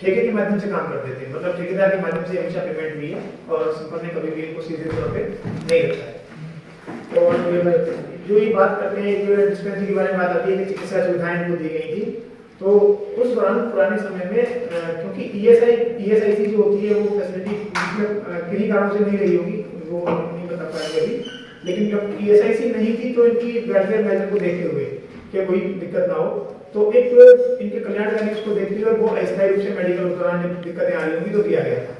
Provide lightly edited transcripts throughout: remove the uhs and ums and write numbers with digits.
ठेके के माध्यम से काम करते थे, मतलब ठेकेदार के माध्यम से हमेशा पेमेंट हुई है और संपन्न ने कभी भी इनको सीधे तौर पे नहीं रखा है। और जो ये बात करते हैं डिस्पेंसरी के बारे में बात आती है कि चिकित्सा सुविधाएं इनको दी गई थी, तो उस दौरान पुराने समय में क्योंकि ईएसआईसी जो होती है वो फैसिलिटी किन्हीं कारणों से नहीं रही होगी, वो नहीं बता पाएंगे अभी, लेकिन जब ईएसआईसी नहीं थी तो इनकी वेलफेयर मेजर को देखते हुए कि कोई दिक्कत ना हो, तो एक इनके कल्याणकारी उसको देखते हुए वो अस्थायी रूप से मेडिकल उस दौरान दिक्कतें आ रही होंगी तो दिया गया था।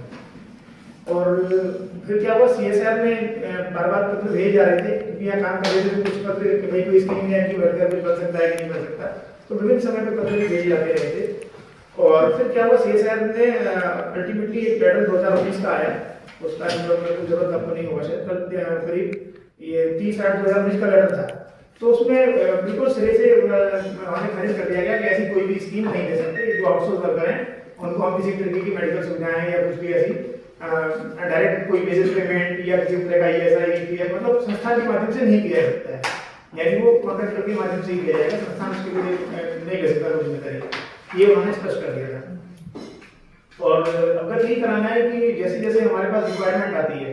और फिर क्या हुआ, सीएसआर में बार बार पत्र भेजे जा रहे थे क्योंकि यहाँ काम कर रहे थे, तो कुछ पत्र कि भाई कोई स्कीम है कि वेलफेयर कुछ बन सकता है कि नहीं बन सकता, तो विभिन्न समय पर पत्र भी भेजे जाते रहे थे। और फिर क्या हुआ, सीएसआर ने अल्टीमेटली एक लेटर 2019 का आया, उसका जरूरत आपको नहीं होगा शायद, करीब ये 30/8/2019 का लेटर था, तो उसमें बिल्कुल सिरे से हमें खारिज कर दिया गया कि ऐसी कोई भी स्कीम नहीं दे सकते। जो आउटसोर्स वर्कर हैं उनको हम किसी तरीके की मेडिकल सुविधाएं या कुछ भी ऐसी डायरेक्ट कोई बेसिस पेमेंट या किसी तरह का ईएसआई ईपीएफ मतलब संस्थान के माध्यम से नहीं किया जा सकता है, यानी वो कॉन्ट्रैक्टर के माध्यम से ही किया जाएगा, संस्थान उसके लिए नहीं ले सकता वो जिम्मेदारी, ये उन्होंने स्पष्ट कर दिया था। और अगर यही कराना है कि जैसे जैसे हमारे पास रिक्वायरमेंट आती है,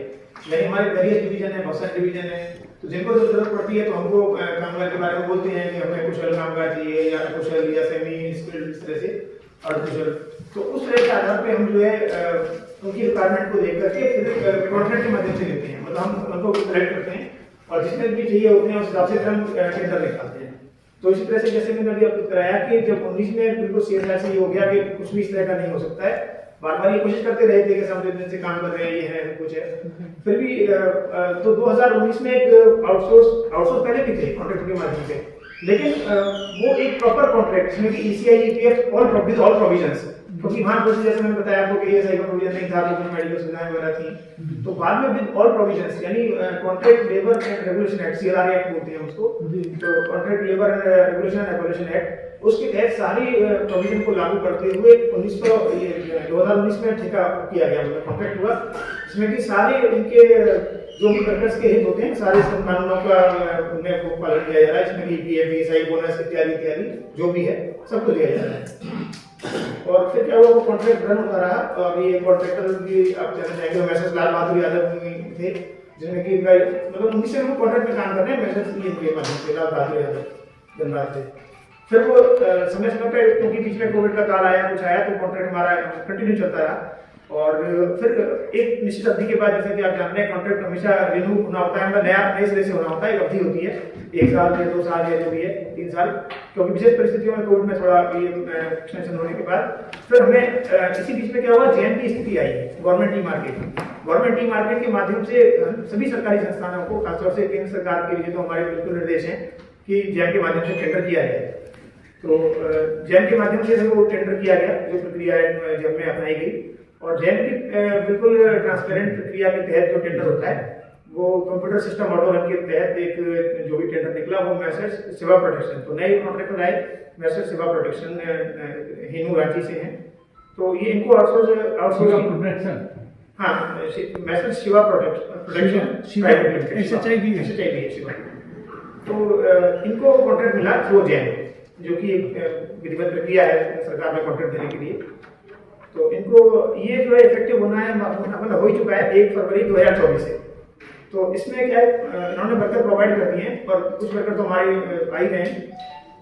यानी हमारे वेरियस डिवीजन है, बहुत सारे डिवीजन है, तो जिनको जो जरूरत पड़ती है तो हमको कामगार के बारे में बोलते हैं कि हमें कुशल कामगार चाहिए या कुशल या सेमी स्किल्ड इस तरह से अर्धकुशल, तो उस तरह के आधार पे हम जो है उनकी रिक्वायरमेंट को देख करके फिर कॉन्ट्रैक्ट के माध्यम से लेते हैं, मतलब हम उनको कलेक्ट करते हैं और जितने भी चाहिए उतने उस हिसाब से हम टेंडर निकालते हैं। तो इसी तरह से जैसे मैंने अभी आपको कराया कि जब 19 में बिल्कुल सीएसआर से ये हो गया कि कुछ भी इस तरह का नहीं हो सकता है, बार बार ये कोशिश करते रहे थे कि हम दिन से काम कर रहे हैं, ये है कुछ है, फिर भी तो 2019 में एक आउटसोर्स पहले भी थे कॉन्ट्रैक्ट के माध्यम से, लेकिन वो एक प्रॉपर कॉन्ट्रैक्ट जिसमें कि ईसीआई ईपीएफ ऑल प्रोविजंस, क्योंकि वहां पर जैसे मैंने बताया आपको कि ईएसआई का प्रोविजन नहीं था, लेकिन मेडिकल सुविधाएं वगैरह थी, तो बाद में विद ऑल प्रोविजंस यानी contract labour and regulation act CLR act बोलते हैं उसको, तो contract labour and regulation and abolition act, उसके तहत सारी प्रोविजन को लागू करते हुए 2019 में ठेका किया गया, मतलब कॉन्ट्रैक्ट हुआ, जिसमें कि सारे इनके जो भी वर्कर्स के हित होते हैं सारे सब कानूनों का उन्हें को पालन किया जा रहा है, इसमें ईपीएफ ईएसआई बोनस इत्यादि इत्यादि जो भी है सबको दिया जा रहा है। और फिर क्या हुआ, वो कॉन्ट्रैक्ट रन होता रहा और ये कॉन्ट्रैक्टर भी आप जानना चाहेंगे मैसेज लाल बहादुर यादव थे, जिसमें कि मतलब उनसे वो कॉन्ट्रैक्ट में काम कर रहे हैं मैसेज ये के माध्यम से लाल बहादुर यादव जनराज थे। फिर वो समय समय पे क्योंकि बीच में कोविड का काल आया कुछ आया तो कॉन्ट्रैक्ट हमारा कंटिन्यू चलता रहा, और फिर एक निश्चित अवधि के बाद जैसे कि आप जानते हैं कॉन्ट्रैक्ट हमेशा रिन्यू होना होता है, नए सिरे से होना होता है, एक अवधि होती है 1 साल या 2 साल या जो भी है 3 साल, क्योंकि विशेष परिस्थितियों में कोविड में थोड़ा एक्सटेंशन होने के बाद फिर हमें इसी बीच में क्या हुआ, जेएम की स्थिति आई गवर्नमेंट ई मार्केट के माध्यम से सभी सरकारी संस्थानों को खासतौर से केंद्र सरकार के लिए तो हमारे बिल्कुल निर्देश हैं कि जेएम के माध्यम से टेंडर किया जाए, तो जेएम के माध्यम से वो टेंडर किया गया, जो प्रक्रिया जेएम में अपनाई गई, और जेएम की बिल्कुल ट्रांसपेरेंट प्रक्रिया के तहत जो टेंडर होता है वो कंप्यूटर सिस्टम ऑटो रन के तहत एक जो भी टेंडर निकला वो मैसेज शिवा प्रोटेक्शन, तो नए कॉन्ट्रैक्टर आए मैसेज शिवा प्रोटेक्शन हेनू रांची से हैं, तो ये इनको आउटसोर्स प्रोटेक्शन, हाँ message Shiva protection private limited Shiva, तो इनको कॉन्ट्रैक्ट मिला थ्रू जेएम, जो कि एक विधिवत प्रक्रिया है सरकार में कॉन्ट्रैक्ट देने के लिए। तो इनको ये जो है इफेक्टिव होना है मतलब हो ही चुका है 1 फरवरी 2024 से, तो इसमें क्या है इन्होंने वर्कर प्रोवाइड कर दिए हैं और कुछ वर्कर तो हमारे आ ही गए हैं,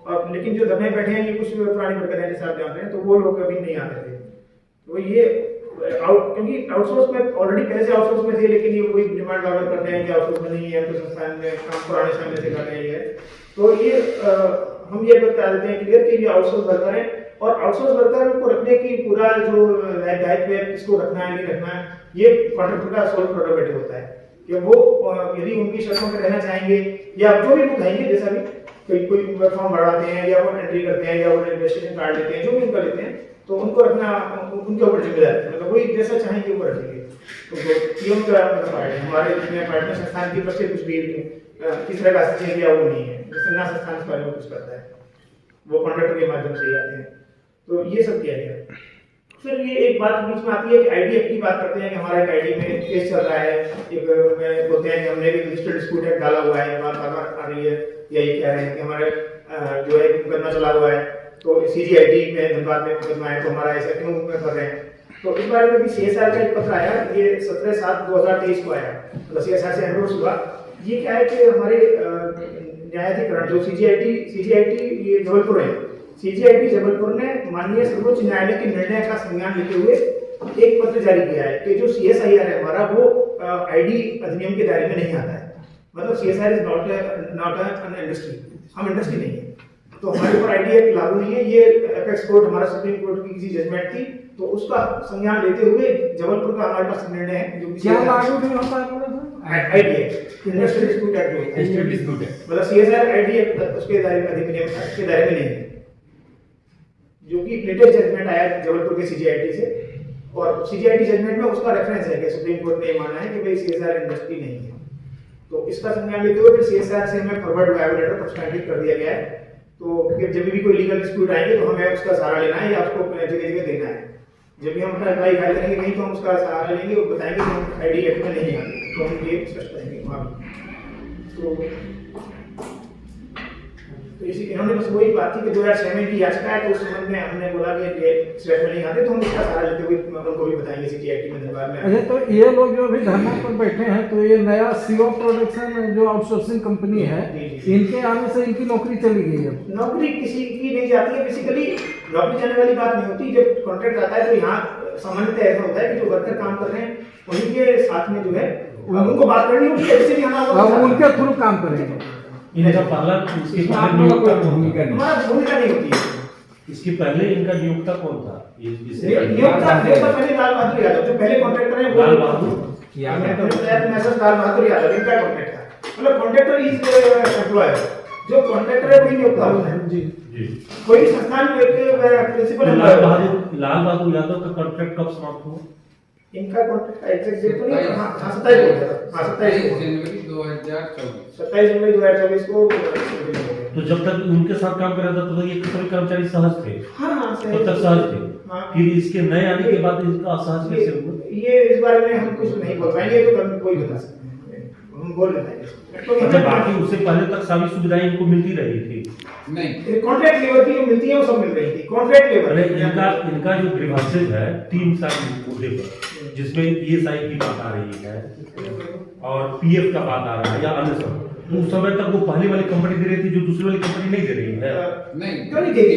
और लेकिन जो दबे बैठे हैं ये कुछ पुराने वर्कर हैं जैसे आप जानते हैं, तो वो लोग अभी नहीं आते थे, तो ये क्योंकि आउटसोर्स में ऑलरेडी पहले से आउटसोर्स में थे, लेकिन ये कोई डिमांड वावर करते हैं कि आउटसोर्स में नहीं है तो संस्थान में काम पुराने समय से कर रहे हैं, तो ये हम ये बता देते हैं क्लियर कि ये आउटसोर्स वर्कर है, और आउटसोर्स वर्कर को रखने की पूरा जो दायित्व है किसको रखना है नहीं रखना है ये कॉन्ट्रैक्टर का सोल प्रोरोगेटिव होता है, कि वो यदि उनकी शर्तों में रहना चाहेंगे या जो भी वो कहेंगे, जैसा भी कोई फॉर्म भरवाते हैं या वो एंट्री करते हैं या वो रजिस्ट्रेशन कार्ड लेते हैं, जो भी उनका लेते हैं, तो उनको रखना उनके ऊपर जिम्मेदारी है, मतलब वही जैसा चाहेंगे वो रखेंगे, तो ये उनका मतलब पार्ट है। हमारे पार्टनर संस्थान की तरफ से कुछ भी किस तरह का हस्तक्षेप या वो नहीं है, जैसे ना संस्थान इस बारे में कुछ करता है, वो कॉन्ट्रैक्टर के माध्यम से ही आते हैं, तो ये सब किया गया। फिर ये एक बात बीच में आती है कि आईडी एक्ट की बात करते हैं कि हमारा एक आईडी में केस चल रहा है, एक बोलते हैं कि हमने भी रजिस्टर्ड डिस्प्यूट डाला हुआ है, बात बार आ रही है, या ये कह रहे हैं कि हमारे जो है मुकदमा चला हुआ है, तो CGIT में धनबाद में मुकदमा है, तो हमारा ऐसा क्यों कर रहे हैं। तो इस बारे में भी CSR का एक पत्र आया, ये 17/7/2023 को आया, मतलब CSR से एंडोर्स हुआ। ये क्या है कि हमारे न्यायाधिकरण जो CGIT ये जबलपुर है, CGIT जबलपुर ने माननीय सर्वोच्च न्यायालय के निर्णय का संज्ञान लेते हुए एक पत्र जारी किया है कि जो CSIR है हमारा वो ID अधिनियम के दायरे में नहीं आता है। मतलब CSR is not an industry, हम इंडस्ट्री नहीं है, तो हमारे ऊपर ID एक्ट लागू नहीं है। ये एपेक्स कोर्ट हमारा सुप्रीम कोर्ट की किसी जजमेंट थी, तो उसका संज्ञान लेते हुए जबलपुर का हमारे पास निर्णय है जो क्या लागू नहीं होता है ID act, industrial dispute act, मतलब CSR ID एक्ट उसके दायरे में, अधिनियम के दायरे में नहीं है, जो कि लेटेस्ट जजमेंट आया जबलपुर के CGIT से। और CGIT जजमेंट में उसका रेफरेंस है कि सुप्रीम कोर्ट ने माना है कि भाई CSR इंडस्ट्री नहीं है। तो इसका संज्ञान लेते हुए फिर CSR से हमें फॉरवर्ड वायोलेटर सब्सटैंटिव कर दिया गया है। तो जब भी कोई लीगल डिस्प्यूट आएंगे तो हमें उसका सहारा लेना है या उसको जगह जगह देना है। जब भी हम अपना अप्लाई फाइल करेंगे कहीं तो हम उसका सहारा लेंगे और बताएंगे कि हम ID एक्ट में नहीं आते, तो हम ये स्पष्ट करेंगे वहाँ भी। तो इसी इन्होंने बस वही बात थी कि 2006 में की याचिका है, तो उस संबंध में हमने बोला कि ये इस में नहीं आते, तो हम इसका सहारा लेते हुए उनको भी बताएंगे CGIT में धनबाद में। अच्छा, तो ये लोग जो अभी धरना पर बैठे हैं, तो ये नया CO प्रोडक्शन जो आउटसोर्सिंग कंपनी है, इनके आने से इनकी नौकरी चली गई है। नौकरी किसी की नहीं जाती है, बेसिकली नौकरी जाने वाली बात नहीं होती। जब कॉन्ट्रैक्ट आता है तो यहाँ सामान्यतः ऐसा होता है कि जो वर्कर काम कर रहे हैं उन्हीं के साथ में जो है उनको बात करनी होती है, इसलिए हम उनके थ्रू काम करेंगे। इनका पहला इसकी भूमिका नहीं होती है। इसकी पहले इनका नियोक्ता कौन था? नियोक्ता पहले लाल बहादुर यादव, जो पहले कॉन्ट्रैक्टर हैं वो लाल बहादुर यादव इनका कॉन्ट्रैक्ट था। मतलब कॉन्ट्रैक्टर इज एम्प्लॉयर, जो कॉन्ट्रैक्टर है वही नियोक्ता होता है। जी कोई संस्थान के प्रिंसिपल लाल बहादुर यादव का कॉन्ट्रैक्ट कब समाप्त हुआ? इनका कॉन्ट्रैक्ट एग्जैक्ट डेट तो नहीं, हां 27 जनवरी 2024 को। तो जब तक उनके साथ काम कर रहा था तो ये सभी कर्मचारी सहज थे। हां तब तक सहज थे। फिर इसके नए आने के बाद इनका असहज कैसे हुआ? ये इस बारे में हम कुछ नहीं बोल पाएंगे, तो कभी कोई बता सकते हैं, हम बोल नहीं पाएंगे। अच्छा, बाकी उससे पहले तक सभी सुविधाएं इनको मिलती रही थी? नहीं, कॉन्ट्रैक्ट लेबर की जो मिलती है वो सब मिल रही थी, कॉन्ट्रैक्ट लेबर। इनका जो ग्रीवांसेस है 3 साल मुद्दे पर, जिसमें ESI की बात आ रही है और PF का बात आ रहा है या अन्य सब, तो उस समय तक वो पहले वाली कंपनी दे रही थी जो दूसरी वाली कंपनी नहीं दे रही है। नहीं, क्यों नहीं देगी?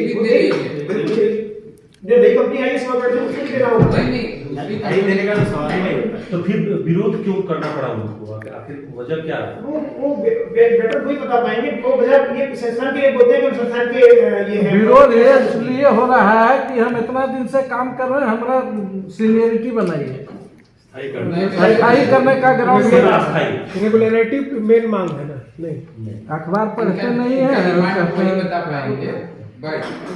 जो नई कंपनी आई इसमें बैठे उसको देना होगा। नहीं देने का तो सवाल ही नहीं। तो फिर विरोध क्यों करना पड़ा उनको? आखिर वजह क्या है? वो बेटर कोई बता पाएंगे। वो वजह ये संस्थान के बोलते हैं कि संस्थान के ये है विरोध ये इसलिए हो रहा है कि हम इतना दिन से काम कर रहे हैं, हमारा सीनियरिटी बनाई है, स्थायी करने का ग्राउंड रेगुलरिटी मेन मांग है ना। नहीं अखबार पढ़ते नहीं है, बता पाएंगे।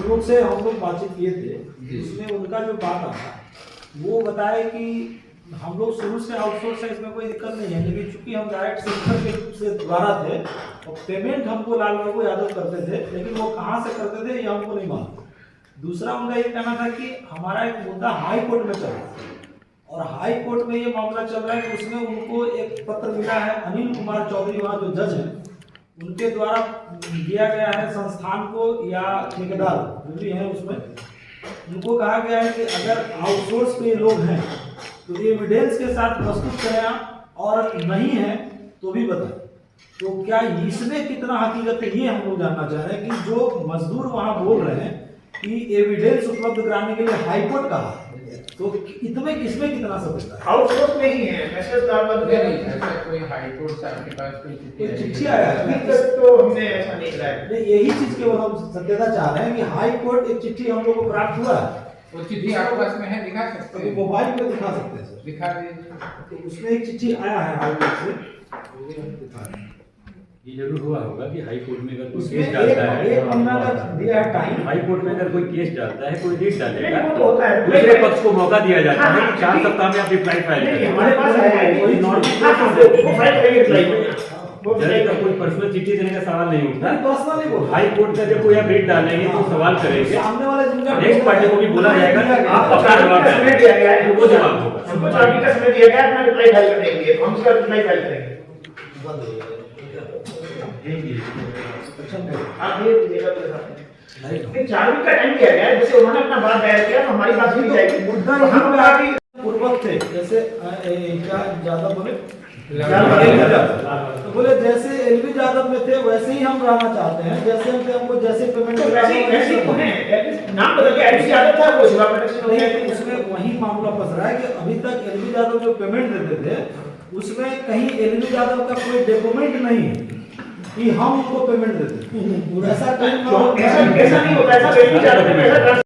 लोग से हम लोग बातचीत किए थे, उसमें उनका जो बात आया वो बताया कि हम लोग शुरू से आउटसोर्स है, इसमें कोई दिक्कत नहीं है, लेकिन चूंकि हम डायरेक्ट सेक्टर के से द्वारा थे और पेमेंट हमको लाल बाबू यादव करते थे, लेकिन वो कहाँ से करते थे ये हमको नहीं मालूम। दूसरा उनका ये कहना था कि हमारा एक मुद्दा हाई कोर्ट में चल रहा है और हाई कोर्ट में ये मामला चल रहा है कि उसमें उनको एक पत्र मिला है, अनिल कुमार चौधरी वहाँ जो जज है उनके द्वारा दिया गया है संस्थान को या ठेकेदार जो भी है, उसमें उनको कहा गया है कि अगर आउटसोर्स पे लोग हैं तो एविडेंस के साथ प्रस्तुत करें और नहीं है तो भी बताएं। तो क्या इसमें कितना हकीकत है ये हम लोग जानना चाह रहे हैं कि जो मजदूर वहाँ बोल रहे हैं कि एविडेंस उपलब्ध कराने के लिए हाईकोर्ट कहा, तो इसमें कितना सत्य है? आउटसोर्स में ही है, मैसेज दावा नहीं, ऐसा कोई हाई कोर्ट से आपके पास कोई चिट्ठी आया है? अभी तक तो हमने ऐसा नहीं करा है। नहीं, यही चीज के हम सत्यता चाह रहे हैं कि हाई कोर्ट एक चिट्ठी हम लोग को प्राप्त हुआ है, वो चिट्ठी आपके पास में है, दिखा सकते हैं? मोबाइल पे दिखा सकते हैं सर, दिखा दीजिए। तो उसमें एक चिट्ठी आया है हाई कोर्ट से, ये जरूर हुआ होगा कि हाई कोर्ट में अगर कोई उसमें केस डालता है, एक महीना का दिया है टाइम। हाई कोर्ट में अगर कोई केस डालता है, कोई डेट डालेगा, वो तो होता है, दूसरे पक्ष को मौका दिया जाता है कि 4 सप्ताह में आप रिप्लाई फाइल नहीं, करें। हमारे पास है वही नॉर्मल वो फाइल करेंगे रिप्लाई वो जज का कोई पर्सनल चिट्ठी देने का सवाल नहीं उठता। पर्सनल नहीं बोल, हाई कोर्ट का जब कोई आप डेट डालेंगे तो सवाल करेंगे, सामने वाले जिनका नेक्स्ट पार्टी को भी बोला जाएगा कि आप अपना जवाब समय दें, दिया गया है, वो जवाब होगा। हमको 4 दिन का समय दिया गया है अपना रिप्लाई फाइल करने के लिए, हम उसका रिप्लाई फाइल करेंगे। आप ये दीजिएगा तो साथ नहीं, 4 वीक का टाइम दिया गया है, जैसे उन्होंने अपना बात दायर किया तो हमारी बात सुनी जाएगी। मुद्दा तो हम यहाँ बाकी पूर्वक थे, जैसे क्या यादव बोले यादव। तो बोले जैसे एलवी यादव में थे वैसे ही हम रहना चाहते हैं, जैसे हम थे हमको जैसे पेमेंट तो वैसे ही तो है, नाम बदल के एलवी यादव था, वो शिवा प्रोडक्शन हो गया। नहीं, उसमें वही मामला फंस रहा है कि अभी तक एलवी यादव जो पेमेंट देते थे उसमें कहीं एलवी यादव का कोई डॉक्यूमेंट नहीं है कि हम उनको पेमेंट देते थे। ऐसा कहीं ऐसा नहीं होता, ऐसा एलवी यादव ने पैसा